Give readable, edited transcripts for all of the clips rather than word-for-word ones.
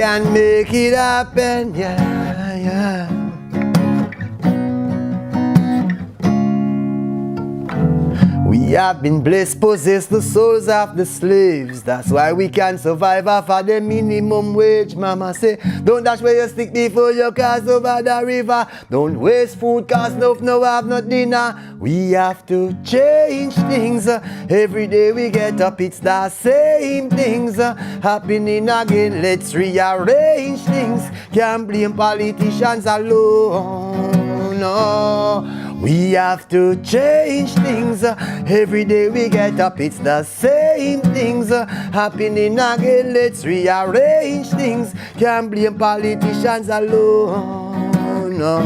can make it happen, yeah, yeah. We have been blessed, possess the souls of the slaves. That's why we can survive off of the minimum wage. Mama say, don't dash where you stick before you cross over the river. Don't waste food cause no have no dinner. We have to change things. Every day we get up, it's the same things happening again. Let's rearrange things. Can't blame politicians alone. No. We have to change things. Every day we get up, it's the same things happening again. Let's rearrange things. Can't blame politicians alone. No.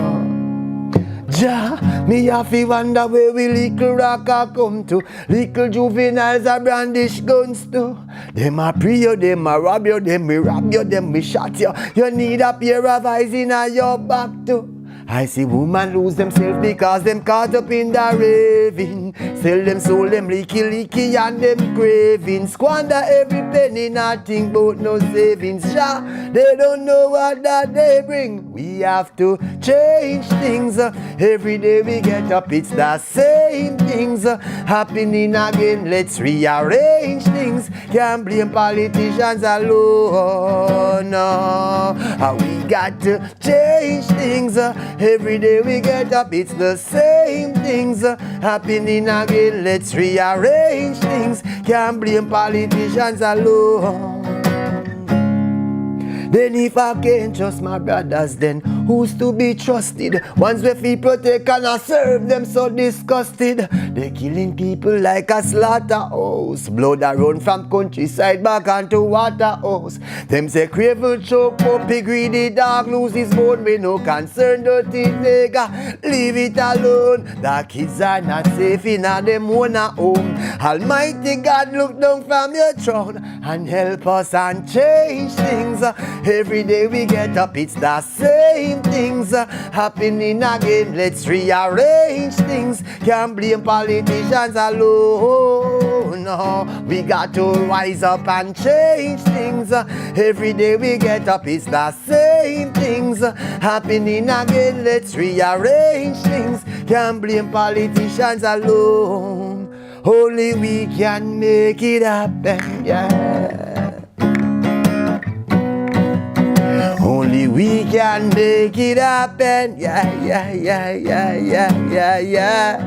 Ja, me have to wonder where we little rocker come to. Little juveniles are brandish guns too. Them a pray you, them a rob you, them we rob you, them we shot you. You need a pair of eyes in your back too. I see women lose themselves because them caught up in the raving. Sell them soul, them leaky and them craving. Squander every penny, nothing but no savings. Sha, they don't know what that they bring. We have to change things. Every day we get up, it's the same things happening again. Let's rearrange things. Can't blame politicians alone. No, we got to change things. Every day we get up, it's the same things happening again. Let's rearrange things. Can't blame politicians alone. Then if I can't trust my brothers, then who's to be trusted? Ones where we protect and I serve them so disgusted. They killing people like a slaughterhouse. Blood a run from countryside back onto waterhouse. Them say craven choke puppy greedy dog lose his bone. We no concern dirty nigga, leave it alone. The kids are not safe in a them own home. Almighty God look down from your throne and help us and change things. Every day we get up, it's the same things happening again. Let's rearrange things. Can't blame politicians alone. No, we got to rise up and change things. Every day we get up, it's the same things happening again. Let's rearrange things. Can't blame politicians alone. Only we can make it happen, yeah. Only we can make it happen, yeah, yeah, yeah, yeah, yeah, yeah, yeah.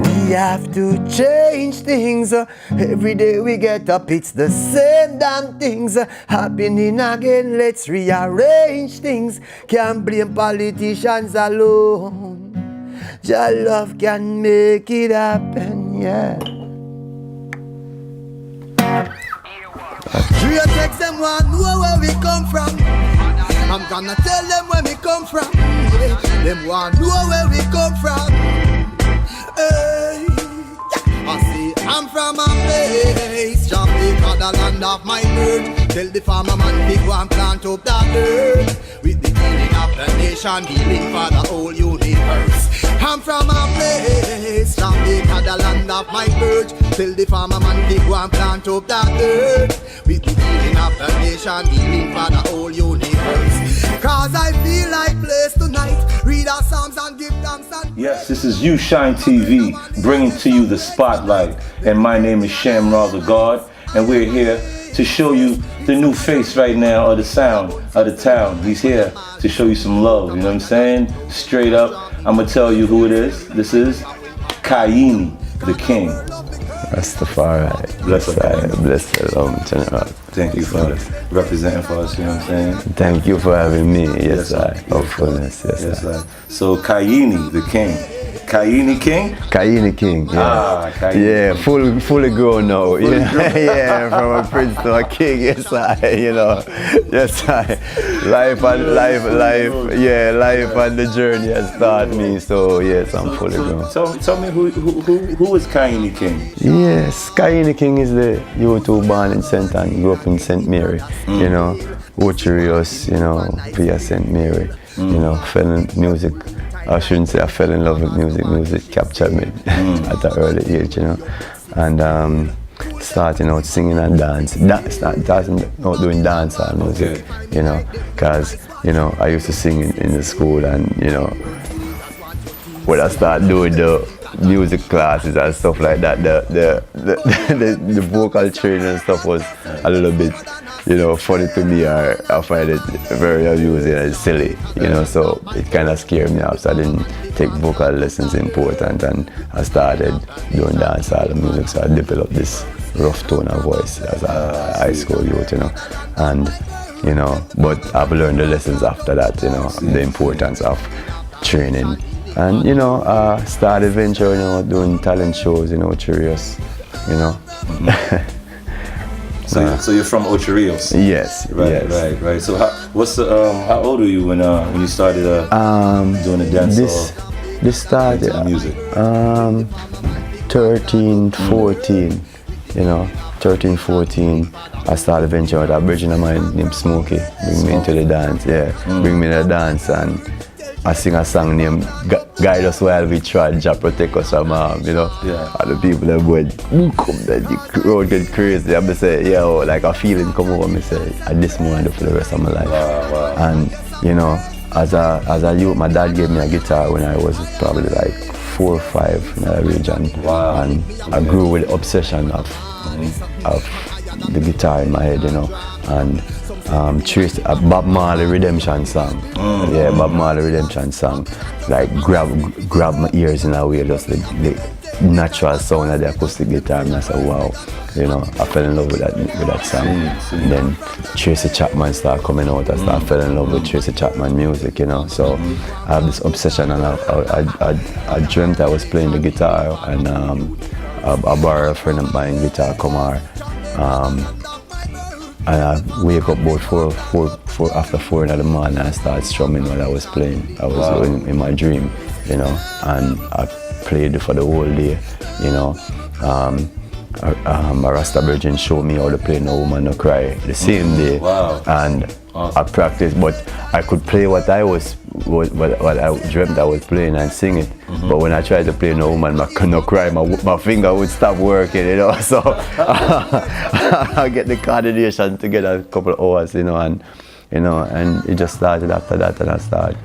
We have to change things. Every day we get up, it's the same damn things happening again. Let's rearrange things. Can't blame politicians alone. Your love can make it happen, yeah. Three text them want know where we come from. I'm gonna tell them where we come from. Yeah. Them want know where we come from. Hey. I see I'm from a place, Jamaica, the land of my birth. Tell the farmer man big one plant up that earth. With the healing of the nation, healing for the whole universe. I'm from a place, Jamaica, the land of my birth. Tell the farmer man big one plant up that earth. With the healing of the nation, healing for the whole universe. Cause I feel like place tonight. Read our psalms and give thanks and yes, this is You Shine TV, bringing to you the spotlight. And my name is Shamra the God, and we're here to show you the new face right now of the sound of the town. He's here to show you some love, you know what I'm saying? Straight up, I'm gonna tell you who it is. This is Kaini, the King. Rastafari. Blessed General. Thank you for representing for us, you know what I'm saying? Thank you for having me. Yes, sir. Of course, yes, sir. So Kaini, the King. Kaini King? Kaini King, yeah. Kaini yeah, King. fully grown now. You know? Yeah, from a prince to a king, yes, you know. Yes, life and the journey has taught me, so yes, I'm fully grown. So tell me who is Kaini King? Yes, Kaini King is the youth who born in St. Anne, grew up in St. Mary, you know, Ocherios, you know, via St. Mary, you know, fell in music. I shouldn't say I fell in love with music. Music captured me at an early age, you know. And starting out singing and dance. Starting out doing dance and music, you know, because, you know, I used to sing in the school, and, you know, when I start doing the music classes and stuff like that, the vocal training and stuff was a little bit, you know, funny to me, or I find it very amusing and silly, you know, so it kind of scared me off, so I didn't take vocal lessons important, and I started doing dancehall and music, so I developed this rough tone of voice as a high school youth, you know, and, you know, but I've learned the lessons after that, you know, the importance of training. And, you know, started venturing, you know, doing talent shows, you know, Ocherios, you know. So you're from Ocherios? Yes. Right, yes. right. So how old were you when you started doing the dance? This started the music. 13, 14, you know, 13, 14. I started venturing with a virgin of mine named Smokey. Bring me into the dance, bring me to the dance, and I sing a song named Guide Us While We Trod, Jah Protect Us from harm, you know. Yeah. And the people that would come, the crowd get crazy. I say, yo, like a feeling come over me, say, this moment for the rest of my life. Wow. And, you know, as a youth, my dad gave me a guitar when I was probably like 4 or 5 in that region. Wow. And I grew with the obsession of the guitar in my head, you know. And traced a Bob Marley Redemption song. Yeah, Bob Marley Redemption song. Like grab my ears in a way, just the natural sound of the acoustic guitar, and I said, wow, you know, I fell in love with that song. And then Tracy Chapman started coming out, I fell in love with Tracy Chapman music, you know. So I have this obsession, and I dreamt I was playing the guitar, and I borrowed a friend of mine guitar, Kumar. And I wake up about after 4 in the morning, and I start strumming while I was playing. I was in my dream, you know, and I played for the whole day, you know. A Rasta Virgin showed me how to play No Woman No Cry the same day. Wow. And awesome. I practiced, but I could play what I dreamt I was playing and sing it. But when I tried to play No Woman No Cry, my finger would stop working, you know. So I get the coordination together a couple of hours, you know, and it just started after that, and I started.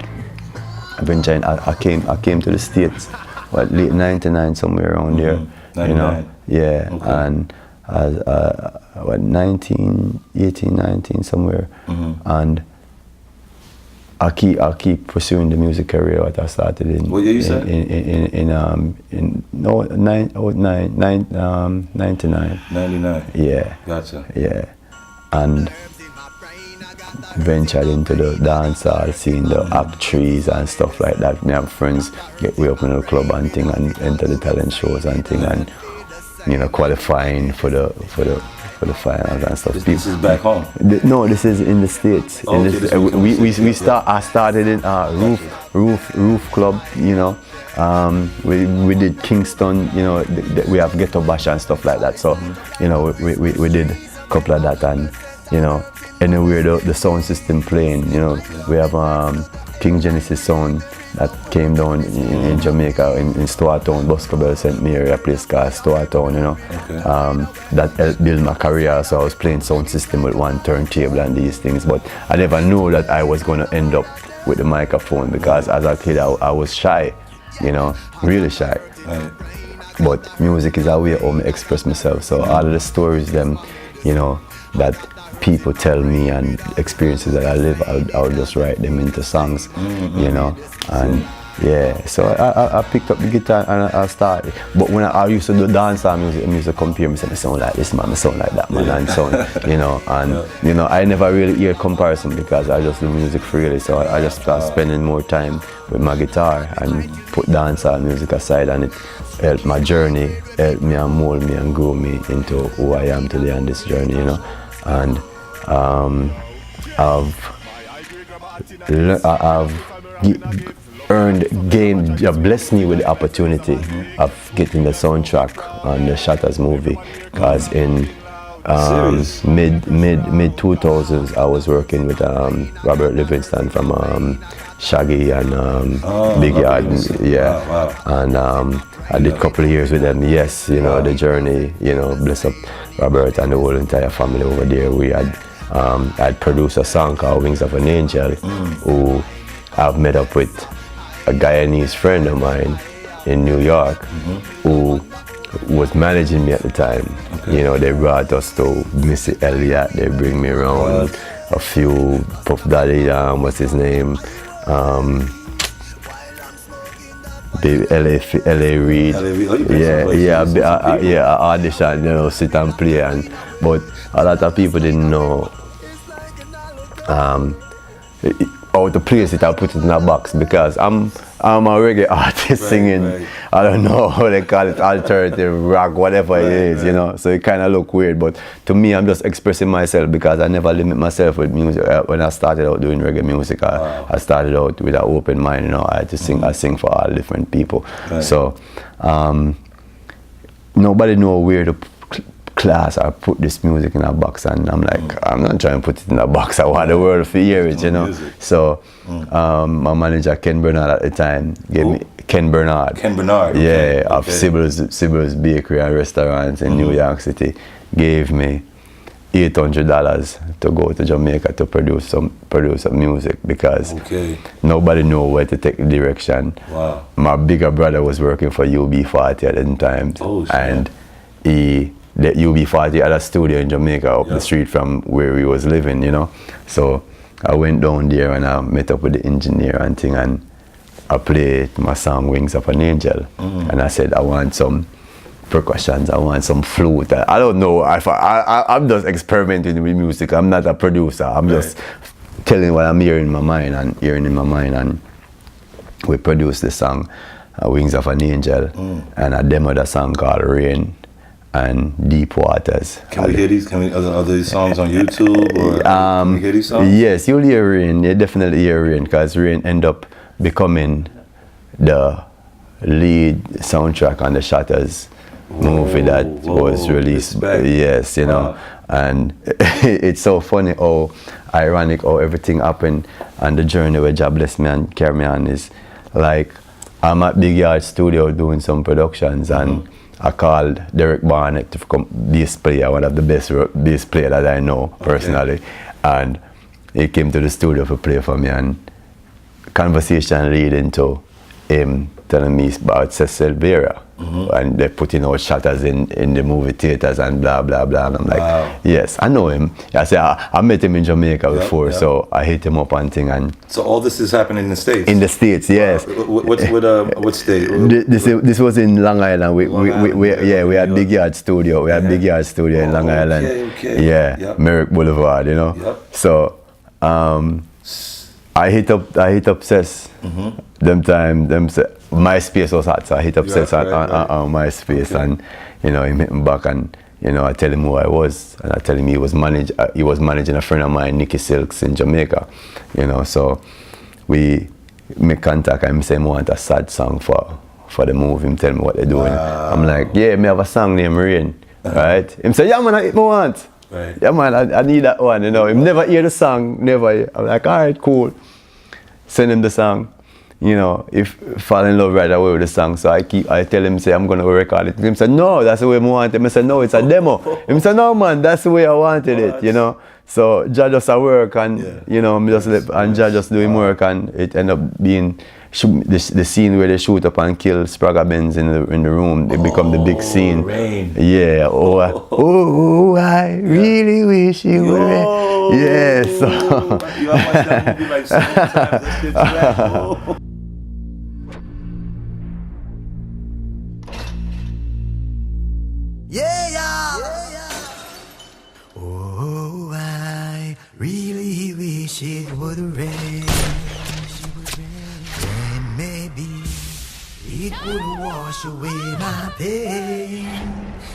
I came to the States, late '99, somewhere around there, 99. you know. Yeah, okay. And 18, 19 somewhere, and I keep pursuing the music career what I started in. What year you said? In 99. 99. Yeah. Gotcha. Yeah, and ventured into the dancehall scene, the act trees and stuff like that. Me have friends get way up in the club and thing, and enter the talent shows and thing, and you know, qualifying for the finals and stuff. This is back home? No, this is in the States. Oh, I started in Roof Club, you know. We did Kingston, you know, we have Ghetto Bash and stuff like that. So, you know, we did a couple of that, and, you know, anywhere the sound system playing, you know, we have King Genesis sound that came down in Jamaica, in Stourtown, Boscobel, St. Mary, a place called Stourtown, you know. Okay. That helped build my career, so I was playing sound system with one turntable and these things, but I never knew that I was going to end up with the microphone, because as a kid I was shy, you know, really shy. Right. But music is a way how I express myself, so all of the stories, them, you know, that people tell me and experiences that I live, I'll just write them into songs, you know, and yeah. So I picked up the guitar and I started. But when I used to do dancehall music compare me, say, I sound like this man, I sound like that man, and sound, you know, and you know, I never really hear comparison because I just do music freely. So I just start spending more time with my guitar and put dancehall music aside, and it helped my journey, helped me and mold me and grow me into who I am today on this journey, you know. And blessed me with the opportunity of getting the soundtrack on the Shatters movie, because in mid 2000s I was working with Robert Livingston from Shaggy and Big Yard, yeah. Wow. And I did a couple of years with them, yes, you know, the journey, you know, bless up Robert and the whole entire family over there. We had, I'd produced a song called Wings of an Angel, who I've met up with a Guyanese friend of mine in New York, who was managing me at the time. You know, they brought us to Missy Elliott, they bring me around a few, Puff Daddy, what's his name? L.A. Reid. I audition, you know, sit and play, but a lot of people didn't know how to place it. I put it in a box because I'm a reggae artist singing. I don't know how they call it, alternative rock, whatever it is, you know. So it kind of look weird, but to me, I'm just expressing myself because I never limit myself with music. When I started out doing reggae music, I started out with an open mind. You know, I had to sing. I sing for all different people. So nobody know where to class or put this music in a box, and I'm like, I'm not trying to put it in a box. I want the world to hear it, you know. Music. So my manager Ken Bernard at the time gave me Ken Bernard, yeah, of Sybil's Bakery and Restaurants in New York City, gave me $800 to go to Jamaica to produce some music because nobody knew where to take the direction. My bigger brother was working for UB40 at the time, and the UB40 had a studio in Jamaica up the street from where we was living, you know. So I went down there and I met up with the engineer and thing, and I played my song Wings of an Angel, and I said I want some percussions, I want some flute. I don't know if I'm just experimenting with music. I'm not a producer. I'm just telling what I'm hearing in my mind, and we produced the song Wings of an Angel, and I demoed a song called Rain and Deep Waters. Can we hear these? Are these songs on YouTube? Or can we hear these songs? Yes, you'll hear Rain. You definitely hear Rain, because Rain ended up becoming the lead soundtrack on the Shutters movie that was released. Respect. Yes, you know. And it's so funny how ironic how everything happened, and the journey where Jah bless me and carry me on is like, I'm at Big Yard Studio doing some productions, and I called Derek Barnett to become bass player, one of the best bass player that I know personally, and he came to the studio to play for me, and conversation lead into him telling me about Cecil Vera, and they're putting out Shutters in the movie theaters and blah blah blah, and I'm like, yes, I know him. I said I met him in Jamaica before, so I hit him up on thing. And so all this is happening in the States? In the States, yes. What state? This was in Long Island. We had Big Yard Studio. We had Big Yard Studio in Long Island. Merrick Boulevard, you know. So I hit up Cess. MySpace was hot, so I hit up Cess on MySpace, and you know, he met me back, and you know, I tell him who I was, and I tell him he was managing a friend of mine, Nicky Silks, in Jamaica, you know. So we make contact, and I say I want a sad song for the movie. Him tell me what they're doing. I'm like, yeah, me have a song named Rain, right? Him say, yeah man, I want. Yeah man, I need that one, you know. Him never hear the song, never. I'm like, all right, cool. Send him the song. You know, if fall in love right away with the song, so I tell him, say I'm gonna record it. Him say, no, that's the way I want it. I say, no, it's a demo. Him say, no man, that's the way I wanted it, you know. So Jah just a work, and you know, Jah just doing work, and it end up being the scene where they shoot up and kill Spragga Benz in the room. It become the big scene. Rain. Yeah. I really wish you would rain. Yeah. So. You have watched that movie like so many times. Let's get to that. Oh, I really wish it would rain. Then maybe it would wash away my pain.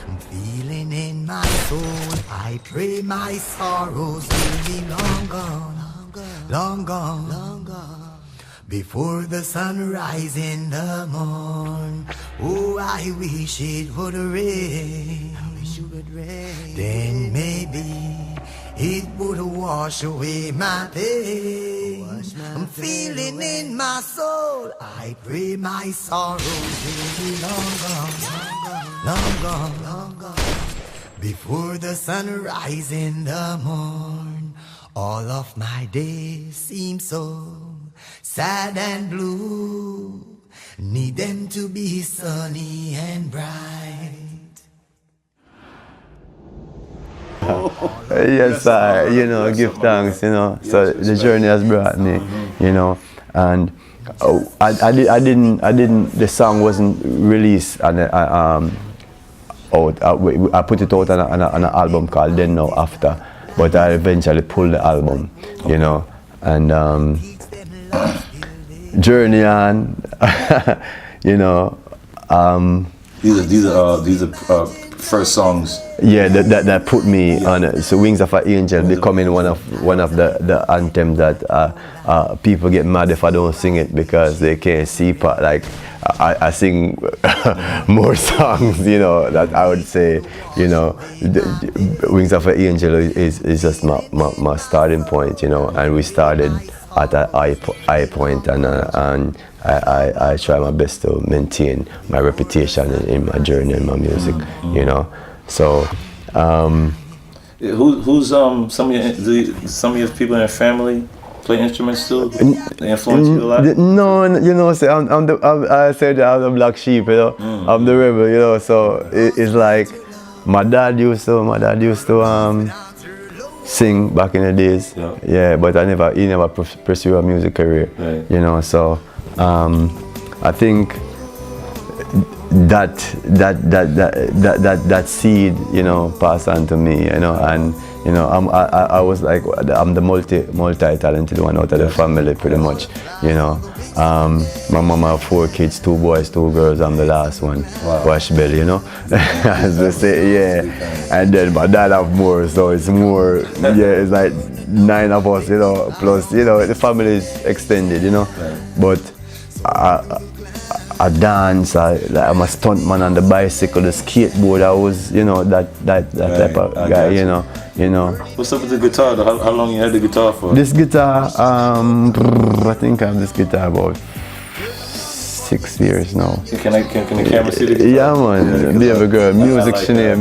I'm feeling in my soul, I pray my sorrows will be long gone, long gone, long gone. Before the sunrise in the morn, oh, I wish it would rain. I wish it would rain. Then maybe it would wash away my pain. I'm feeling in my soul, I pray my sorrows will be long gone, long gone, long gone. Before the sun rise in the morn, all of my days seem so sad and blue. Need them to be sunny and bright. Yes, I, give thanks, So the journey has brought me, and I didn't. The song wasn't released, and I put it out on an album called Then Now After, but I eventually pulled the album, and journey on, These are first songs. Yeah, that put me on it. So Wings of an Angel becoming one of the anthems that people get mad if I don't sing it because they can't see part. Like I sing more songs, that I would say, Wings of an Angel is just my starting point, and we started at a high point, and I try my best to maintain my reputation in my journey in my music, So, who's some of your people in your family play instruments too? They influence you a lot? No, say I said I'm the black sheep, I'm the rebel, So it's like my dad used to sing back in the days, yeah, but he never pursued a music career, right. So I think that seed, passed on to me, and I was like, I'm the multi-talented one out of the family, pretty much, My mom have 4 kids, 2 boys, 2 girls. I'm the last one, wash belly, as they say, yeah. And then my dad have more, so it's more, it's like 9 of us, plus, the family is extended, Right. But I dance, I'm a stuntman on the bicycle, the skateboard. I was, that type of guy, What's up with the guitar? How long you had the guitar for? This guitar, I think I have this guitar about 6 years now. Can the camera see the guitar? Yeah, man. Baby girl, music, she name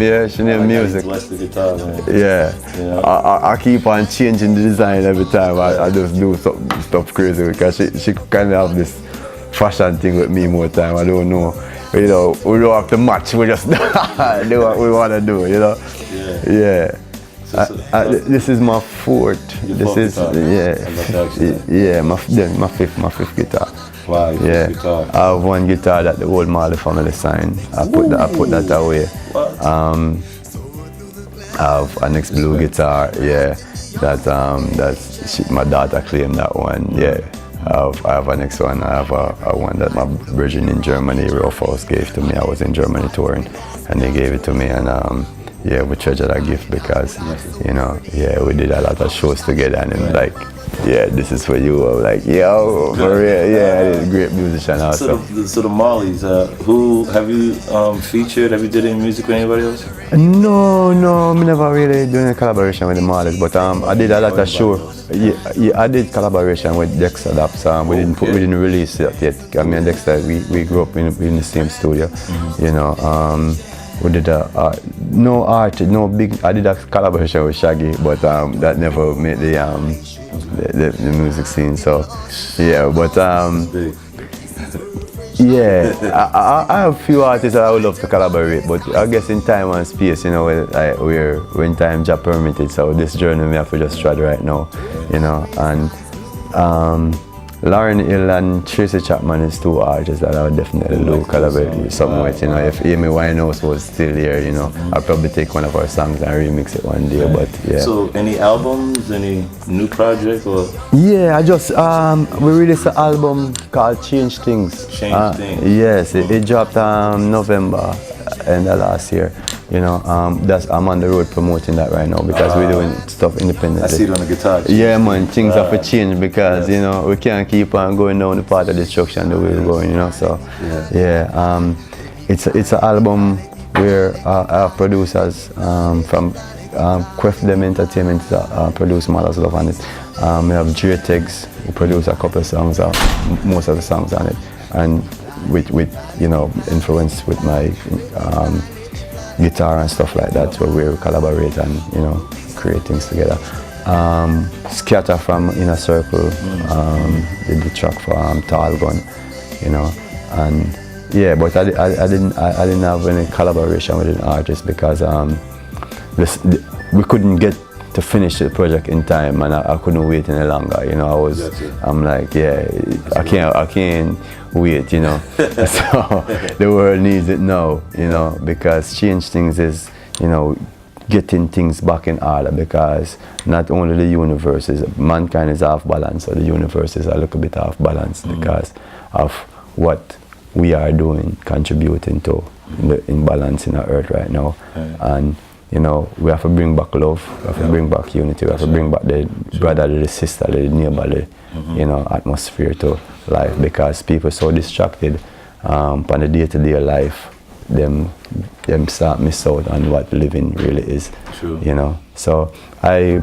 music. Bless the guitar, man. Yeah. I keep on changing the design every time. I just do stuff crazy because she kind of have this fashion thing with me more time. I don't know. We don't have to match. We just do what we want to do. Yeah. This is my 4th. This is my fifth guitar. Wow, yeah. Guitar. I have one guitar that the old Marley family signed. I put that away. I have an X Blue guitar. Yeah. My daughter claimed that one. Yeah. I have a next one. I have a one that my virgin in Germany, Rolf House, gave to me. I was in Germany touring, and they gave it to me, and we treasure that gift because, we did a lot of shows together, and like, this is for you. I'm like, yo, for real, he's a great musician also. So the Marleys, who have you featured? Have you did any music with anybody else? No, I never really done a collaboration with the Marleys, but I did a lot of shows. Yeah, I did collaboration with Dexter Daps. We didn't release it yet. I mean, Dexter, we grew up in the same studio. We did no big. I did a collaboration with Shaggy, but that never made the music scene. So yeah, but I have a few artists that I would love to collaborate, but I guess in time and space, when time job permitted. So this journey we have to just try right now, and Lauren Hill and Tracy Chapman is 2 artists that I would definitely do collaborate something with. If Amy Winehouse was still here, I'd probably take one of our songs and remix it one day. But yeah. So any albums, any new project or? Yeah, I just we released an album called Change Things. Change Things. Yes, it dropped November end of last year. I'm on the road promoting that right now because we're doing stuff independently. I see it on the guitar. Yeah, man, things have to change because we can't keep on going down the path of destruction the way we're going. So it's an album where I have producers from Quef Them Entertainment produce Mother's Love on it. We have Dre Tegs who produce a couple of songs, most of the songs on it, and with you know, influence with my guitar and stuff like that, where we collaborate and, you know, create things together. Scatter from Inner Circle did the track for Tall Gun, you know, and yeah, but I didn't have any collaboration with an artist because we couldn't get to finish the project in time, and I couldn't wait any longer. You know, I'm like, yeah, I can't wait. You know, so the world needs it now. You know, because change things is, you know, getting things back in order, because not only the universe is, mankind is off balance, or the universe is a little bit off balance because of what we are doing, contributing to the imbalance in our earth right now. And you know, we have to bring back love, we have to bring back unity, we have to bring back the brotherly, the sisterly, the neighborly, you know, atmosphere to life, because people so distracted on the day-to-day life, them start miss out on what living really is. True. You know. So I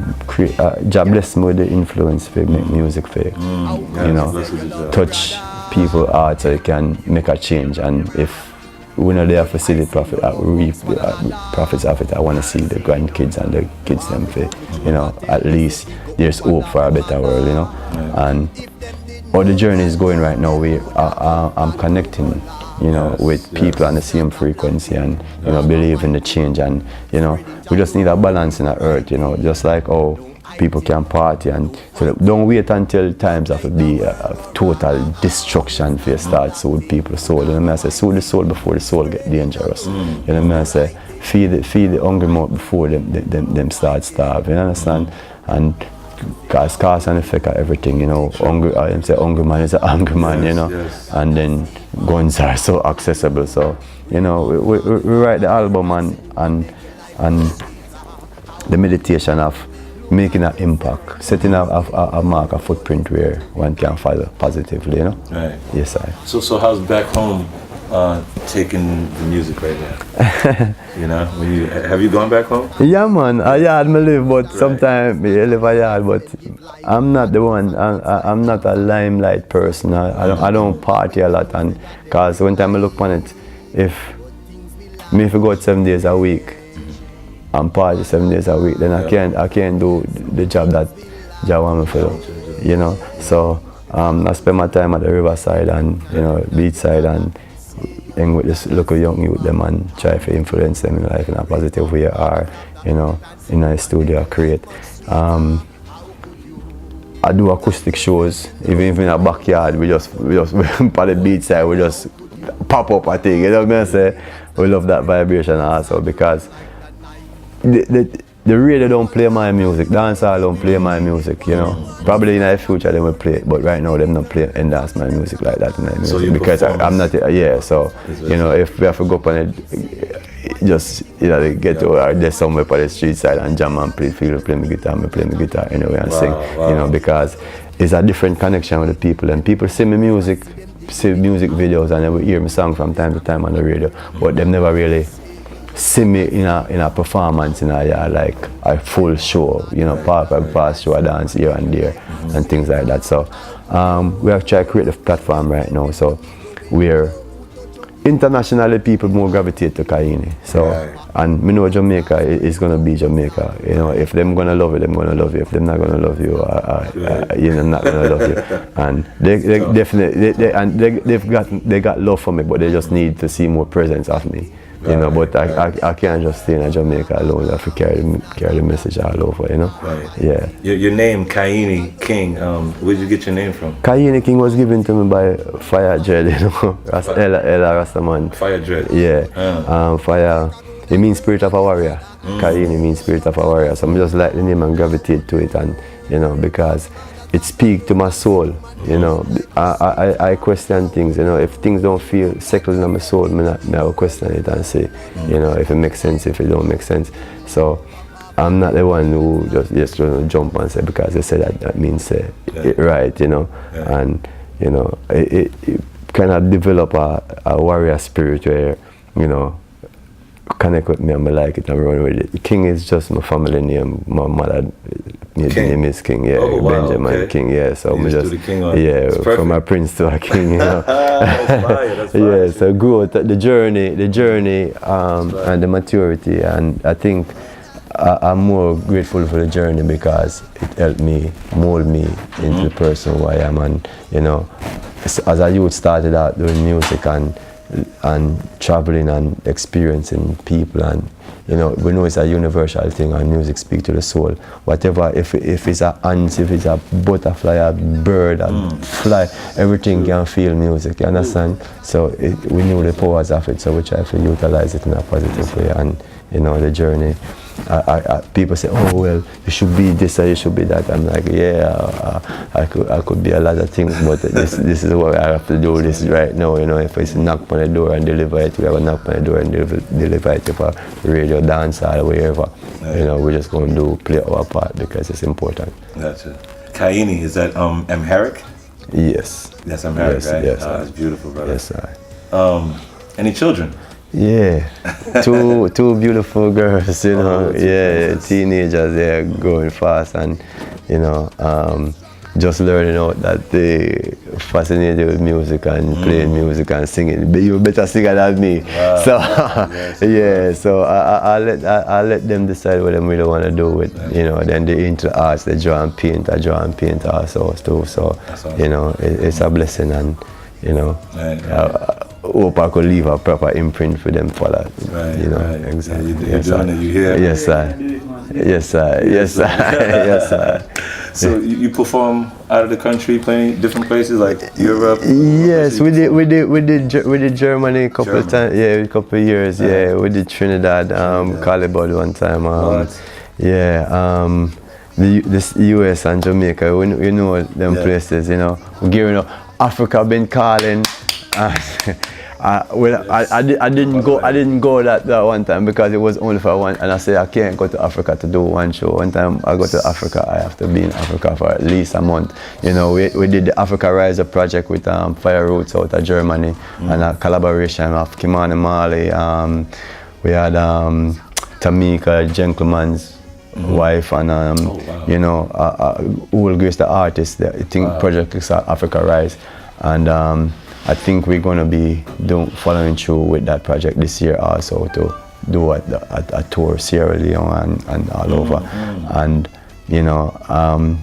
God bless me with the influence for make music for you know, touch people hearts so they can make a change. And if we're not there for see the profit, reap the profits of it, I want to see the grandkids and the kids them for, you know, at least there's hope for a better world, you know. And how the journey is going right now, I'm connecting, you know, with people on the same frequency, and, you know, believe in the change. And, you know, we just need a balance in the earth, you know, just like how people can party. And so don't wait until times have to be a total destruction for you start soothe people's soul. You know, I say soothe the soul before the soul get dangerous. You know, I say feed the hungry mouth before them start starve. You understand? And cause and effect of everything, you know. I say hungry man is a hungry man, you know. And then guns are so accessible. So, you know, we write the album and the meditation of making an impact, setting a mark, a footprint where one can follow positively, you know. Right. Yes, I. So how's back home taking the music right now? You know, have you gone back home? Yeah, man. A yard me live, but sometimes I live a yard, but I'm not the one. I'm not a limelight person. I don't party a lot, and cause when time I look on it, if I go out 7 days a week and party 7 days a week, then I can't do the job that I want me to do, you know. So I spend my time at the riverside and, you know, beachside, and hang with this local young youth them and try to influence them in life in a positive way, or, you know, in a studio create. I do acoustic shows, even in a backyard. We just by the beachside, we just pop up a thing. You know what I say? We love that vibration also, because the radio don't play my music, dancehall don't play my music, you know. Probably in the future they will play it, but right now they don't play and dance my music like that in the music, so because I'm not, so, you know, if we have to go up on it, just, you know, get to there's somewhere on the street side and jam and play my guitar anyway and sing, you know, because it's a different connection with the people, and people see my music, see music videos, and they will hear my song from time to time on the radio, but they've never really see me in a performance, in a like a full show, you know, past show, I dance here and there and things like that. So we have tried to create a platform right now, so where internationally people more gravitate to Kaini. So and me know Jamaica is gonna be Jamaica. You know, if them gonna love you, them gonna love you. If them not gonna love you, you know, not gonna love you. And they definitely they got love for me, but they just need to see more presence of me. You know, but I can't just stay in Jamaica alone. I have to carry the message all over, you know. Right. Yeah. Your name, Kaini King, where'd you get your name from? Kaini King was given to me by Fire Dread, you know. Ella Rastaman. Fire Dread. Yeah. Fire, it means spirit of a warrior. Kaini means spirit of a warrior. So I just like the name and gravitate to it, and, you know, because it speaks to my soul, you know. I question things, you know. If things don't feel settled in my soul, I will question it and say, you know, if it makes sense, if it don't make sense. So I'm not the one who just jump and say because they say that means it right, you know. And, you know, it kind of develop a warrior spirit where, you know, connect with me and I like it and run with it. King is just my family name. My mother, his name is King, yeah. Oh, wow, Benjamin okay. King, yeah. So You we just just, do the King on. yeah, It's perfect. from a prince to a king, you know. That's fire, that's fire. Yeah, so growth, the journey, and the maturity, and I think I'm more grateful for the journey because it helped me mold me into the person who I am, and you know, as a youth started out doing music and traveling and experiencing people, and you know, we know it's a universal thing and music speaks to the soul. Whatever, if it's a ant, if it's a butterfly, a bird, a fly, everything can feel music, you understand? So we knew the powers of it, so we try to utilize it in a positive way, and you know, the journey. People say, oh well, you should be this or you should be that. I'm like, yeah, I could be a lot of things, but this is what I have to do this right now. You know, if it's knock on the door and deliver it, we have a knock on the door and deliver it for radio, dance, or wherever. Right. You know, we're just going to play our part because it's important. Gotcha. Kaini, is that Amharic? Yes. That's Amharic, Yes, right? yes, Oh, that's beautiful, brother. Yes, sir. Any children? Yeah, two beautiful girls, you know. Oh, Yeah, teenagers. They're growing fast, and you know, just learning out that they fascinated with music and playing music and singing. But you better singer than me. Wow. So Yes, yeah, so I let them decide what they really want to do with, you know. Then they into arts, they draw and paint. I draw and paint also too. So awesome. you know, it's a blessing, and you know. Right. Hope I could leave a proper imprint for them for that. Right, you know, right. exactly. Yeah, you're doing it, you hear? Yes, sir. Yes, sir. Yes, sir. Yes, sir. So you perform out of the country, playing different places like Europe? Yes, we did Germany a couple of times. Yeah, a couple of years. Yeah, we did Trinidad, Calibod one time. Yeah, this US and Jamaica. You know them places. You know, gearing up. Africa been calling. I didn't go that one time because it was only for one, and I said I can't go to Africa to do one show. One time I go to Africa, I have to be in Africa for at least a month. You know, we did the Africa Riser project with Fire Roots out of Germany, and a collaboration of Kimani Marley. We had Tamika Gentleman's wife, and you know, Will Grace, the artist. I think project is Africa Rise, and I think we're going to be following through with that project this year also to do a tour Sierra Leone and all over, and you know,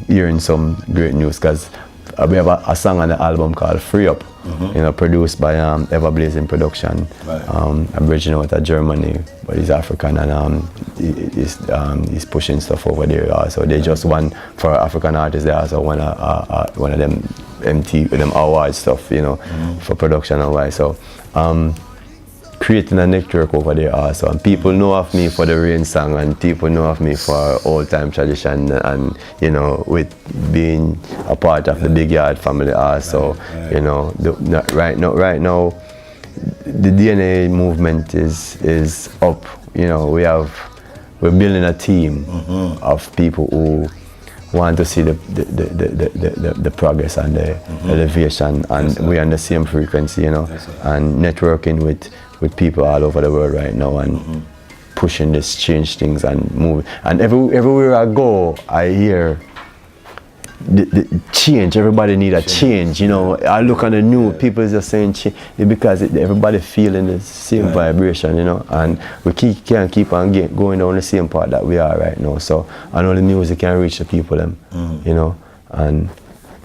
hearing some great news because we have a song on the album called Free Up, you know, produced by Everblazing Production, original out of Germany, but he's African, and he's pushing stuff over there also. They just won for African artists. They also won one of them them award stuff, you know, for production and why. So creating a network over there also, and people know of me for the Rain song, and people know of me for old time tradition, and you know, with being a part of the Big Yard family also. You know, right now the DNA movement is up. You know, we're building a team of people who want to see the progress and the elevation, and we're on the same frequency, you know, and networking with people all over the world right now, and pushing this, change things and move. And everywhere I go, I hear the change. Everybody need a change, you know. I look on the new people just saying change because everybody feeling the same vibration, you know, and we can't keep on going down the same path that we are right now. So I know the music can reach the people them, you know, and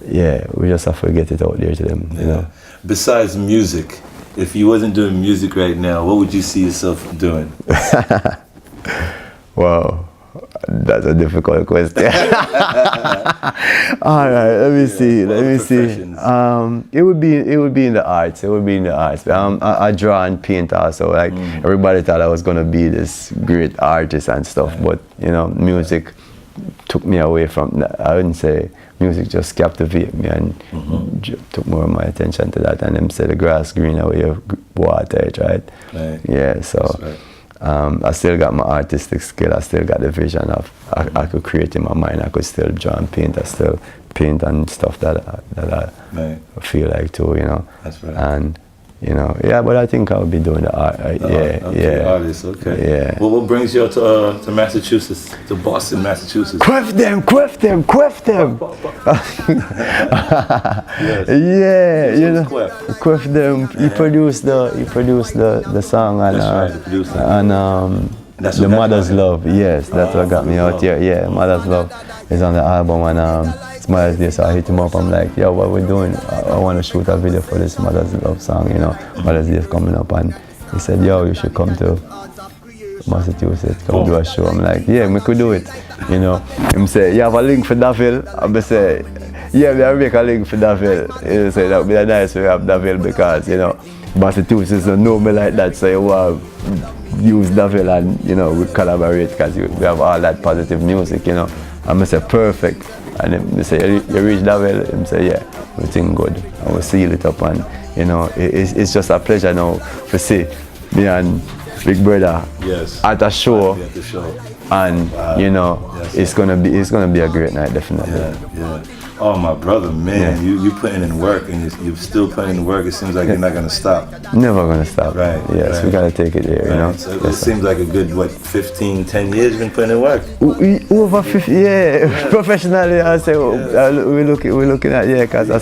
yeah, we just have to get it out there to them, you know. Besides music, if you wasn't doing music right now, what would you see yourself doing? Wow. That's a difficult question. All right, let me see. It would be in the arts. I draw and paint also. Like everybody thought I was gonna be this great artist and stuff, but you know, music took me away from that. I wouldn't say music just captivated me and took more of my attention to that. And them say the grass green away you water it, right? Yeah, so. I still got my artistic skill. I still got the vision of I could create in my mind. I could still draw and paint. I still paint and stuff that I feel like too, you know. That's right. And You know, yeah, but I think I'll be doing the art. Artist, okay. Yeah. Well, what brings you to Massachusetts, to Boston, Massachusetts? Quiff them. Yes. Yeah, you know, Quiff? Quiff them. He produced the song and That's right, the producer. and That's the what got Mother's you on Love. Yes, that's what got me out here. Yeah, Mother's Love is on the album and it's Mother's Day, so I hit him up. I'm like, yo, what we doing? I want to shoot a video for this Mother's Love song. You know, Mother's Day is coming up, and he said, yo, you should come to Massachusetts, come do a show. I'm like, yeah, we could do it. You know, him say, you have a link for Davil? I say, yeah, we have make a link for Davil. He say, that would be nice to have Davil because, you know, Massachusetts don't know me like that, so you want to use Davil and, you know, we collaborate because we have all that positive music, you know. And I say, perfect. And he say, you reach Davil? He say, yeah, everything good. And we'll seal it up and, you know, it's just a pleasure now to see me and Big Brother at a show. At the show. And you know, it's gonna be a great night, definitely. Yeah. Oh, my brother, man, you putting in work and you're still putting in work. It seems like you're not gonna stop. Never gonna stop. Right. Yes, right. We gotta take it there. Right. You know. So it seems like a good 10 years you've been putting in work. Over 50, yeah. Professionally, I say we're looking at because I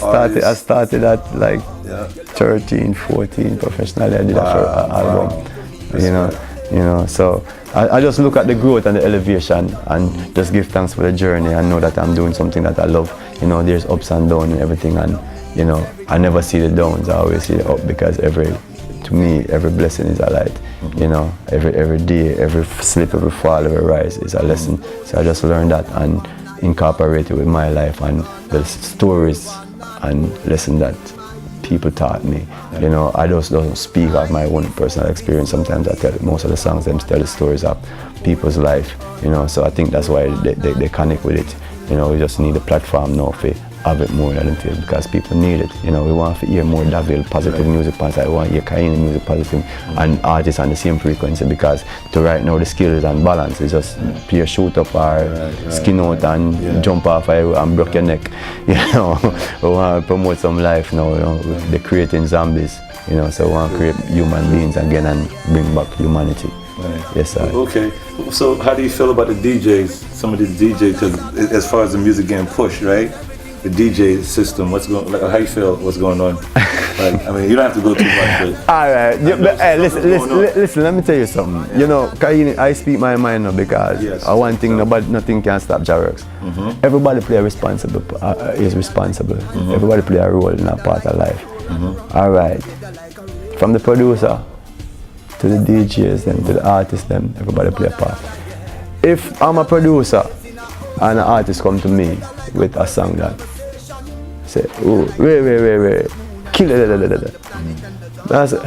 started at like 13, 14 professionally. I did a album. You know, so I just look at the growth and the elevation and just give thanks for the journey and know that I'm doing something that I love. You know, there's ups and downs and everything, and you know, I never see the downs, I always see the up because to me, every blessing is a light. You know, every day, every slip, every fall, every rise is a lesson. So I just learned that and incorporate it with my life and the stories and lesson that people taught me. You know, I just don't speak of my own personal experience. Sometimes I tell most of the songs, them tell the stories of people's life. You know, so I think that's why they connect with it. You know, we just need a platform now for have it more than until because people need it. You know, we want to hear more Davil positive music positive. We want to hear Kaini music positive and artists on the same frequency because to right now the skills and balance is just pure shoot up or skin out and jump off and break your neck. You know, we want to promote some life now. You know, they're creating zombies. You know, so we want to create human beings again and bring back humanity. Right. Yes, sir. Okay. So how do you feel about the DJs? Some of these DJs, 'cause as far as the music getting pushed, right? The DJ system, how you feel, what's going on? Like, I mean, you don't have to go too much, but... All right, but hey, listen, let me tell you something. You know, I speak my mind now because one thing, nothing can stop Jarworks. Everybody is responsible. Everybody play a role in a part of life. All right, from the producer to the DJs, then to the artists, then everybody play a part. If I'm a producer and an artist come to me with a song that say, oh, wait, kill it, that's it.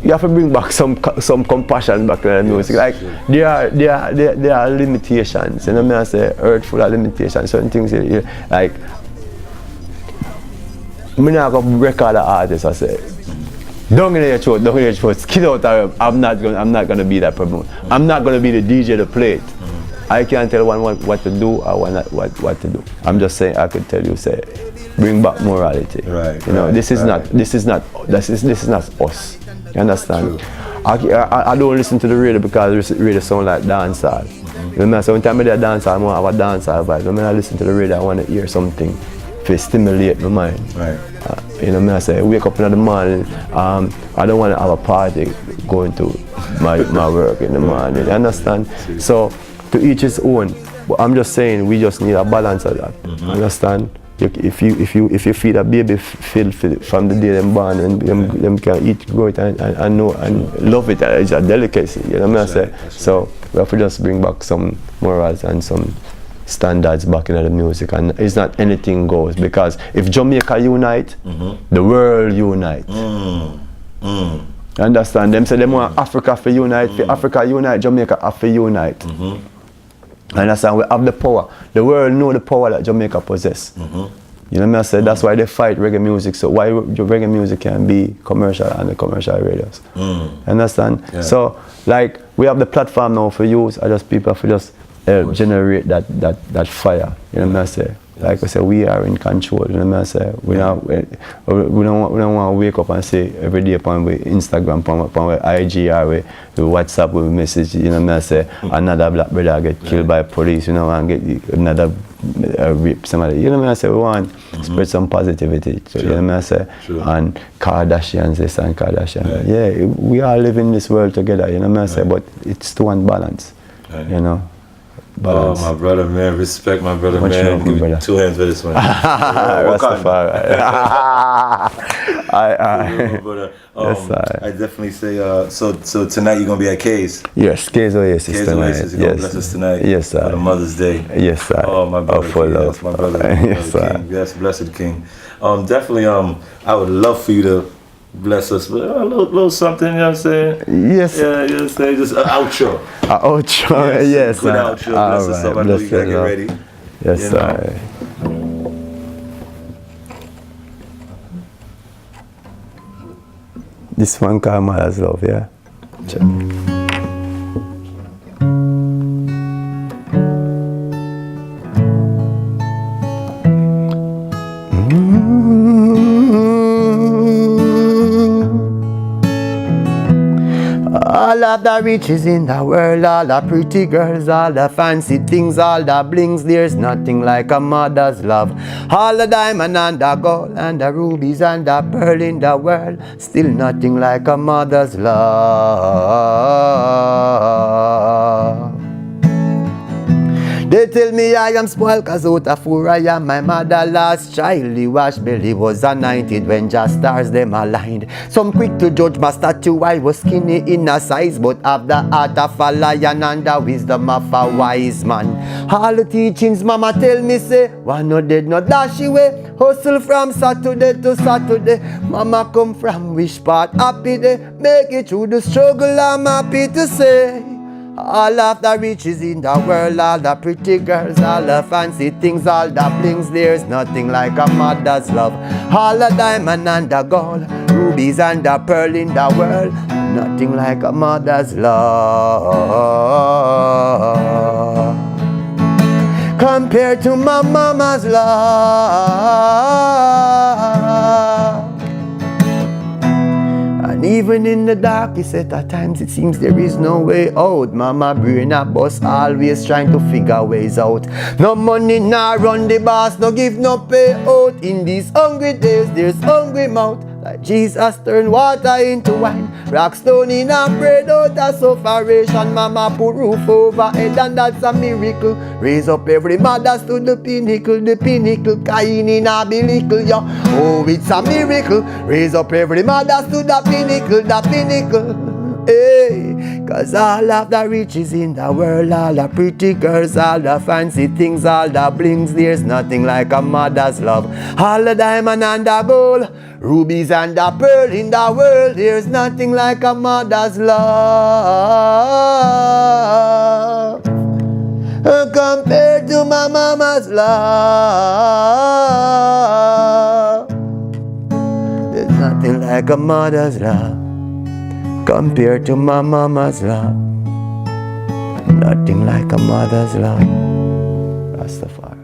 You have to bring back some compassion back to the music. Like there are limitations. You know what I say? Earth full of limitations. Certain things like I'm not gonna record an artist. I say, don't in your throat, skid out. I'm not gonna be that promoter. I'm not gonna be the DJ to play it. I can't tell one what to do or what to do. I'm just saying I could tell you, say, bring back morality. Right. You know, this is not us. You understand? I don't listen to the radio because the radio sound like dancehall. You know, so when time I do a dancehall, I want to have a dancehall vibe. When I listen to the radio, I want to hear something to stimulate my mind. Right. You know, I say, wake up in the morning, I don't want to have a party going to my work in the morning. You understand? So, to each his own. But I'm just saying, we just need a balance of that. Understand? If you feed a baby filled from the day they're born, and them can eat, grow it, and know and love it. It's a delicacy. You know what I say? So we have to just bring back some morals and some standards back into the music, and it's not anything goes, because if Jamaica unite, the world unite. Understand? Them say they want Africa to unite. For Africa unite, Jamaica have to unite. Understand? We have the power. The world know the power that Jamaica possess. You know what I say? That's why they fight reggae music. So why reggae music can be commercial on the commercial radios. Understand? Yeah. So like we have the platform now for use. I just people for just generate that fire. You know what I say? Like I said, we are in control. You know what I say? We don't want to wake up and say every day upon we Instagram, upon we IG or we WhatsApp with message. You know what I say? Another black brother get killed by police. You know, and get another rape somebody. You know what I say? We want spread some positivity. So, you know what I say? And Kardashians this and Kardashians. Yeah, we all live in this world together. You know what I say? But it's to one balance. You know. Balance. Oh, my brother, man. Respect my brother, man. Give me 2 hands for this one. Rastafari. Yes, I definitely say, so tonight you're going to be at K's? Yes, K's Oasis K's tonight. Oasis, you're going to bless us tonight? Yes, sir. For the Mother's Day. Yes, sir. Oh, my brother. For love. Yes, my brother. Yes, sir. King. Yes, blessed King. Definitely, I would love for you to bless us with a little something, you know what I'm saying? Yes. Yeah, you know what I'm saying? Just an outro. An outro, yes. Good outro. Bless us up. I know you got to get ready. Yes, you sir. This one called Mother's Love, yeah? Check. All of the riches in the world, all the pretty girls, all the fancy things, all the blings, there's nothing like a mother's love. All the diamond and the gold and the rubies and the pearl in the world, still nothing like a mother's love. They tell me I am spoiled cause out of 4 I am my mother last child. The wash belly was anointed when just stars them aligned. Some quick to judge my statue, I was skinny in a size, but have the heart of a lion and the wisdom of a wise man. All the teachings mama tell me say, one no dead no dash away. Hustle from Saturday to Saturday. Mama come from which part? Happy day. Make it through the struggle, I'm happy to say. All of the riches in the world, all the pretty girls, all the fancy things, all the blings, there's nothing like a mother's love. All the diamond and the gold, rubies and the pearl in the world, nothing like a mother's love compared to my mama's love. And even in the darkest at times it seems there is no way out. Mama brain a bus always trying to figure ways out. No money, nah run the boss, no give no pay out. In these hungry days there's hungry mouth. Like Jesus turned water into wine, rock stone in a bread out of sufferation. Mama put roof over head and that's a miracle. Raise up every mother to the pinnacle, Cain in a bilical, yeah. Oh, it's a miracle. Raise up every mother to the pinnacle. Hey, cause all of the riches in the world, all the pretty girls, all the fancy things, all the blings, there's nothing like a mother's love. All the diamond and the gold, rubies and the pearl in the world, there's nothing like a mother's love compared to my mama's love. There's nothing like a mother's love compared to my mama's love. Nothing like a mother's love. Rastafari.